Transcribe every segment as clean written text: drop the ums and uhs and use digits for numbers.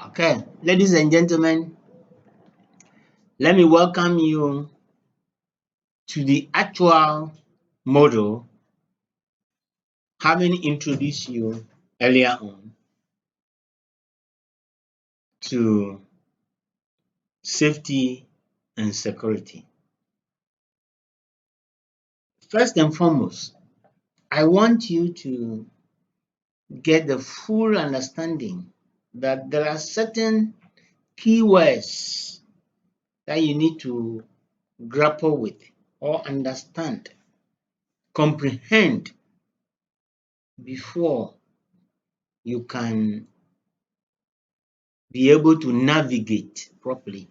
Okay, ladies and gentlemen, let me welcome you to the actual model, having introduced you earlier on to safety and security. First and foremost, I want you to get the full understanding that there are certain keywords that you need to grapple with or understand, comprehend before you can be able to navigate properly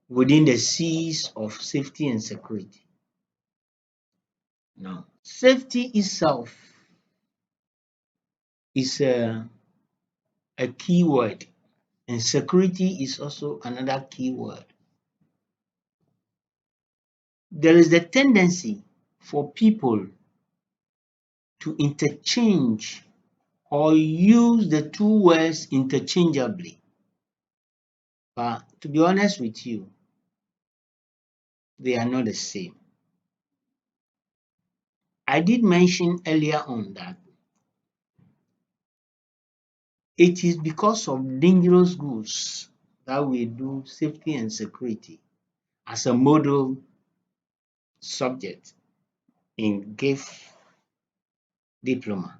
within the seas of safety and security. Now, safety itself is a key word, and security is also another key word. There is the tendency for people to interchange or use the two words interchangeably. But to be honest with you, they are not the same. I did mention earlier on that it is because of dangerous goods that we do safety and security as a model subject in GIF diploma.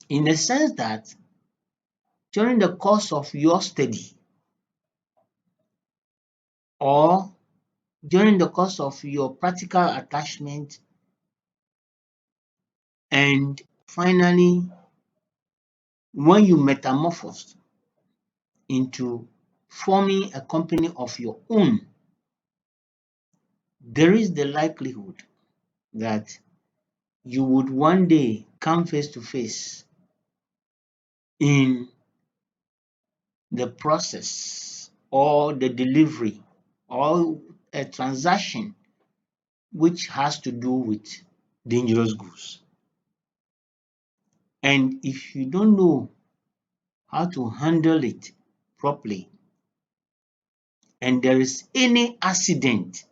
In the sense that during the course of your study or during the course of your practical attachment, and finally when you metamorphose into forming a company of your own, there is the likelihood that you would one day come face to face in the process or the delivery or a transaction which has to do with dangerous goods. And if you don't know how to handle it properly, and there is any accident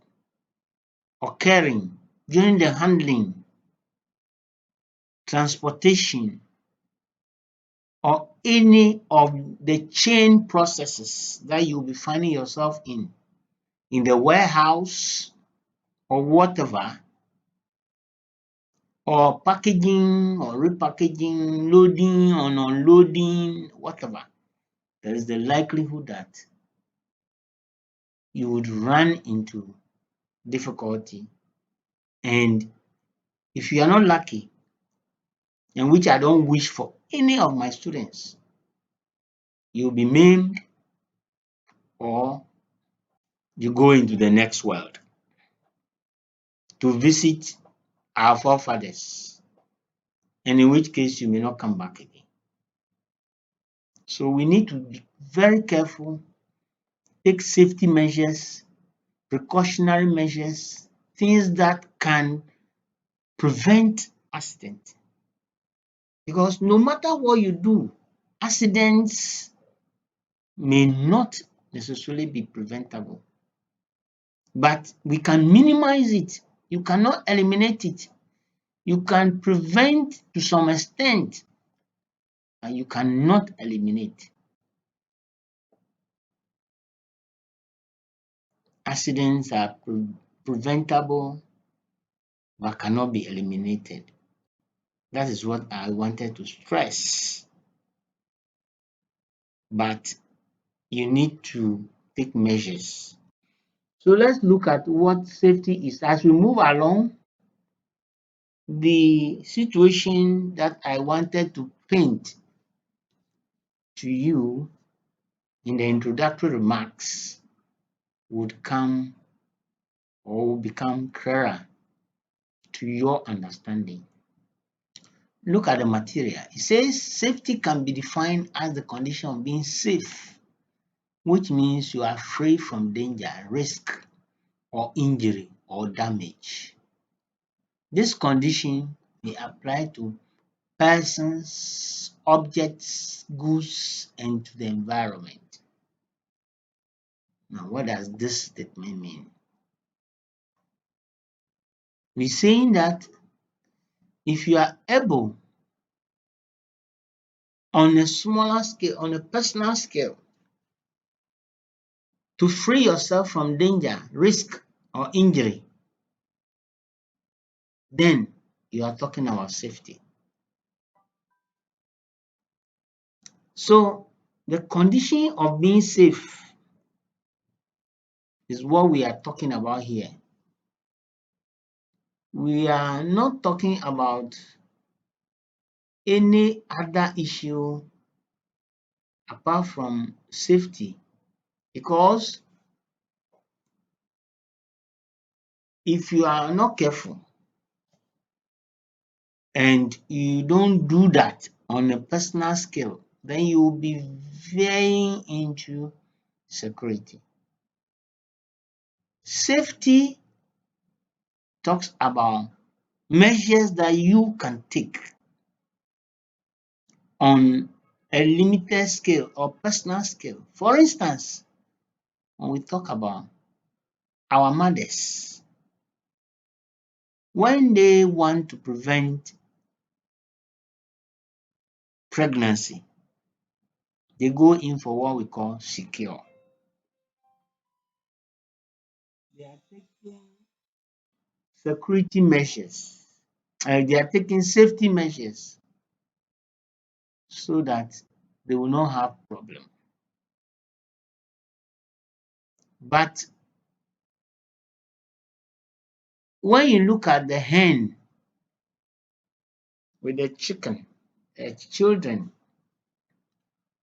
occurring during the handling, transportation, or any of the chain processes that you'll be finding yourself in the warehouse or whatever, or packaging or repackaging, loading and unloading, whatever, there is the likelihood that you would run into difficulty. And if you are not lucky, and which I don't wish for any of my students, you'll be maimed or you go into the next world to visit our forefathers, and in which case you may not come back again. So we need to be very careful, take safety measures, precautionary measures, things that can prevent accident. Because no matter what you do, accidents may not necessarily be preventable, but we can minimize it. You cannot eliminate it. You can prevent to some extent, and you cannot eliminate. Accidents are preventable but cannot be eliminated. That is what I wanted to stress. But you need to take measures. So let's look at what safety is. As we move along, the situation that I wanted to paint to you in the introductory remarks would come or will become clearer to your understanding. Look at the material. It says safety can be defined as the condition of being safe, which means you are free from danger, risk, or injury or damage. This condition may apply to persons, objects, goods, and to the environment. Now, what does this statement mean? We're saying that if you are able on a smaller scale, on a personal scale, to free yourself from danger, risk, or injury, then you are talking about safety. So the condition of being safe is what we are talking about here. We are not talking about any other issue apart from safety, because if you are not careful and you don't do that on a personal scale, then you will be veering into security. Safety talks about measures that you can take on a limited scale or personal scale. For instance, when we talk about our mothers, when they want to prevent pregnancy, they go in for what we call secure. They are taking security measures, they are taking safety measures so that they will not have problem. But when you look at the hen with the chicken, children,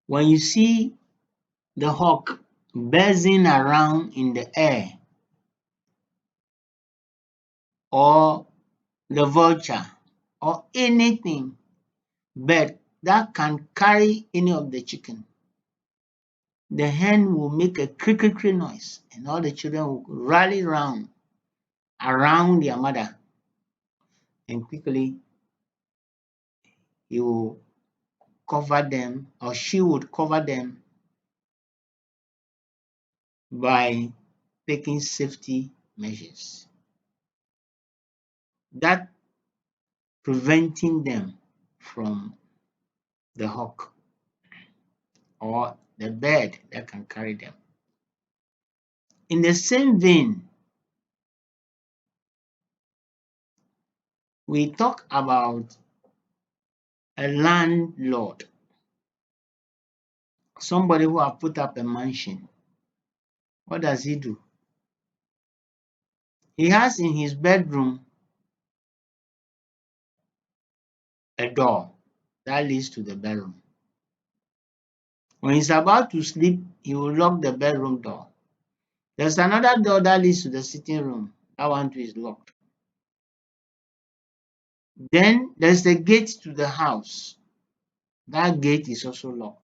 when you see the hawk buzzing around in the air, or the vulture, or anything bird that can carry any of the chicken, the hen will make a crickety noise and all the children will rally round around their mother, and quickly he will cover them, or she would cover them by taking safety measures, that preventing them from the hawk or the bird that can carry them. In the same vein, we talk about a landlord, somebody who have put up a mansion. What does he do? He has in his bedroom a door that leads to the bedroom. When he's about to sleep, he will lock the bedroom door. There's another door that leads to the sitting room. That one too is locked. Then there's the gate to the house. That gate is also locked.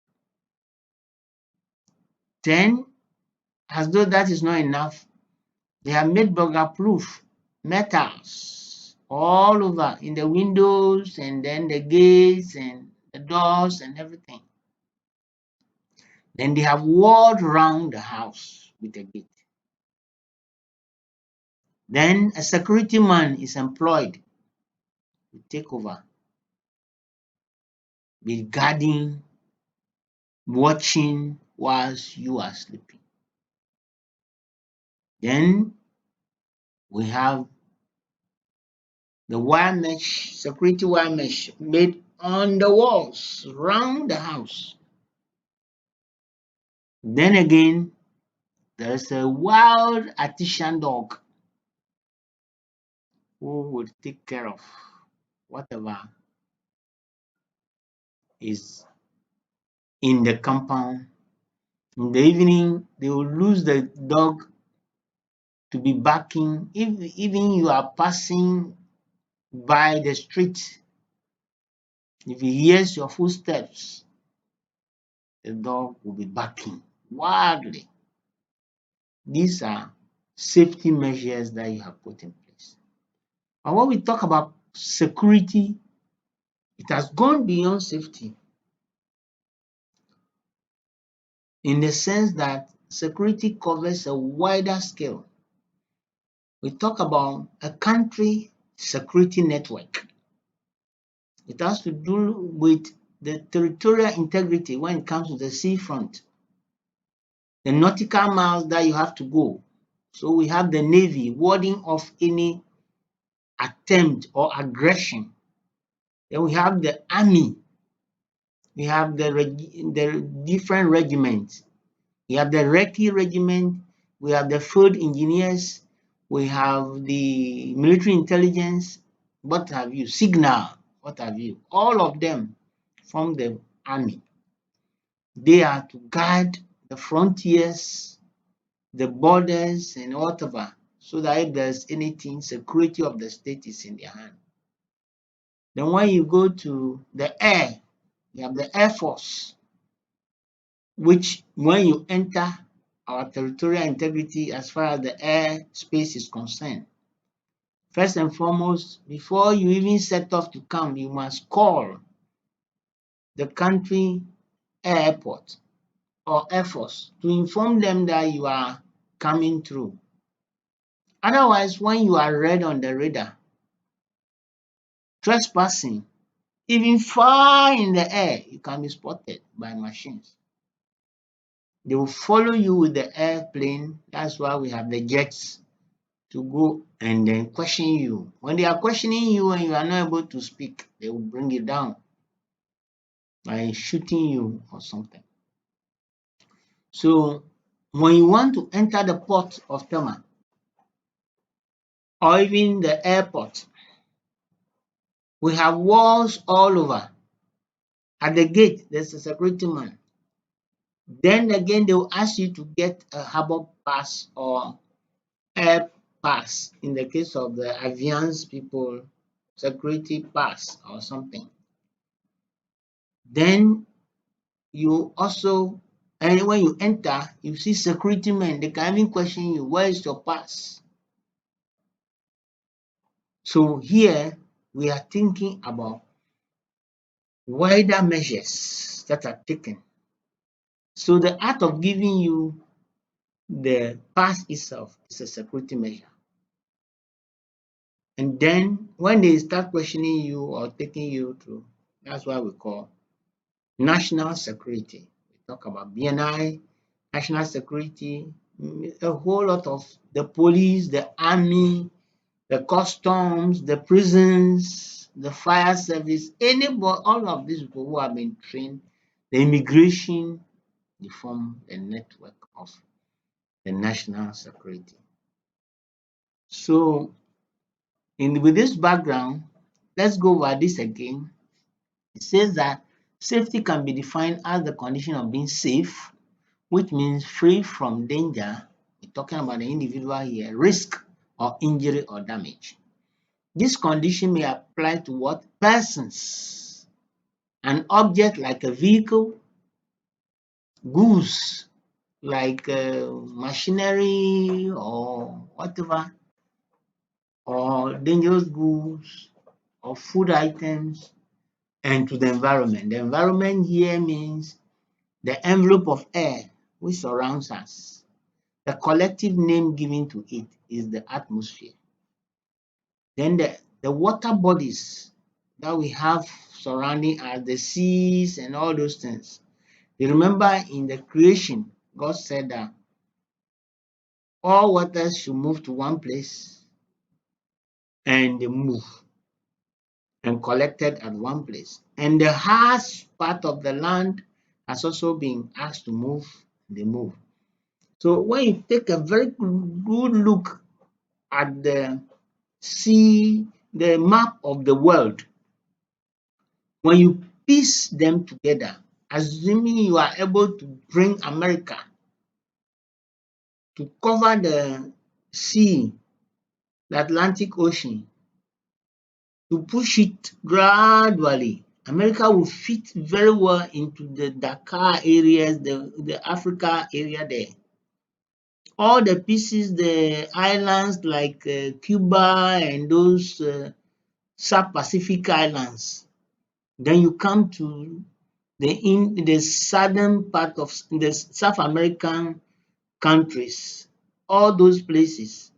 Then, as though that is not enough, they have made burglar-proof metals all over in the windows and then the gates and the doors and everything. Then they have walled round the house with a gate. Then a security man is employed to take over, be guarding, watching whilst you are sleeping. Then we have the wire mesh, security wire mesh made on the walls around the house. Then again, there's a wild artisan dog who would take care of whatever is in the compound. In the evening, they will lose the dog to be barking. If even you are passing by the street, if he hears your footsteps, the dog will be barking wildly. These are safety measures that you have put in place. And when we talk about security, It has gone beyond safety in the sense that security covers a wider scale. We talk about a country security network. It has to do with the territorial integrity when it comes to the seafront, the nautical miles that you have to go. So we have the Navy warding off any attempt or aggression. Then we have the Army. We have the different regiments. We have the Recce regiment. We have the field engineers. We have the military intelligence. What have you? Signal. What have you? All of them form the army. They are to guard the frontiers, the borders, and whatever, so that if there's anything, security of the state is in their hand. Then when you go to the air, you have the Air Force, which when you enter our territorial integrity as far as the air space is concerned, first and foremost, before you even set off to come, you must call the country airport or Air Force to inform them that you are coming through. Otherwise, when you are red on the radar, trespassing, even far in the air, you can be spotted by machines. They will follow you with the airplane. That's why we have the jets to go and then question you. When they are questioning you and you are not able to speak, they will bring you down by shooting you or something. So when you want to enter the port of Tema or even the airport, we have walls all over. At the gate, there's a security man. Then again, they will ask you to get a harbor pass or air pass. In the case of the Aviance people, security pass or something. Then you also, and when you enter, you see security men. They can even question you, where is your pass? So here we are thinking about wider measures that are taken. So the act of giving you the pass itself is a security measure. And then when they start questioning you or taking you through, that's what we call national security. We talk about BNI, national security, a whole lot of the police, the army, the customs, the prisons, the fire service, anybody, all of these people who have been trained, the immigration, they form a network of the national security. So with this background, let's go over this again. It says that safety can be defined as the condition of being safe, which means free from danger. We're talking about the individual here, risk or injury or damage. This condition may apply to what? Persons, an object like a vehicle, goods like machinery or whatever, or dangerous goods or food items, and to the environment. The environment here means the envelope of air which surrounds us. The collective name given to it is the atmosphere. Then the water bodies that we have surrounding us, the seas and all those things. You remember in the creation, God said that all waters should move to one place and they move and collected at one place. And the harsh part of the land has also been asked to move, they move. So when you take a very good look at the sea, the map of the world, when you piece them together, assuming you are able to bring America to cover the sea, the Atlantic Ocean, to push it gradually, America will fit very well into the Dakar areas, the Africa area there. All the pieces, the islands like Cuba and those South Pacific islands, Then you come to the southern part of the South American countries, all those places.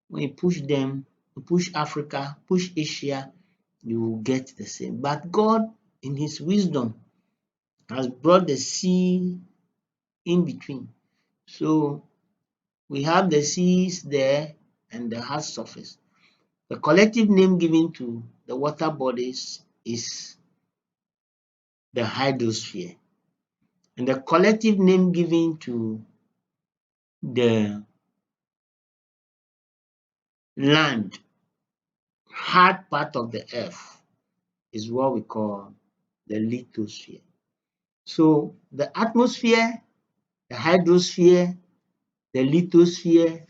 When you push them, you push Africa, push Asia, you will get the same. But God, in His wisdom, has brought the sea in between. So we have the seas there and the hard surface. The collective name given to the water bodies is the hydrosphere. And the collective name given to the land, hard part of the earth, is what we call the lithosphere. So the atmosphere, the hydrosphere, the lithosphere,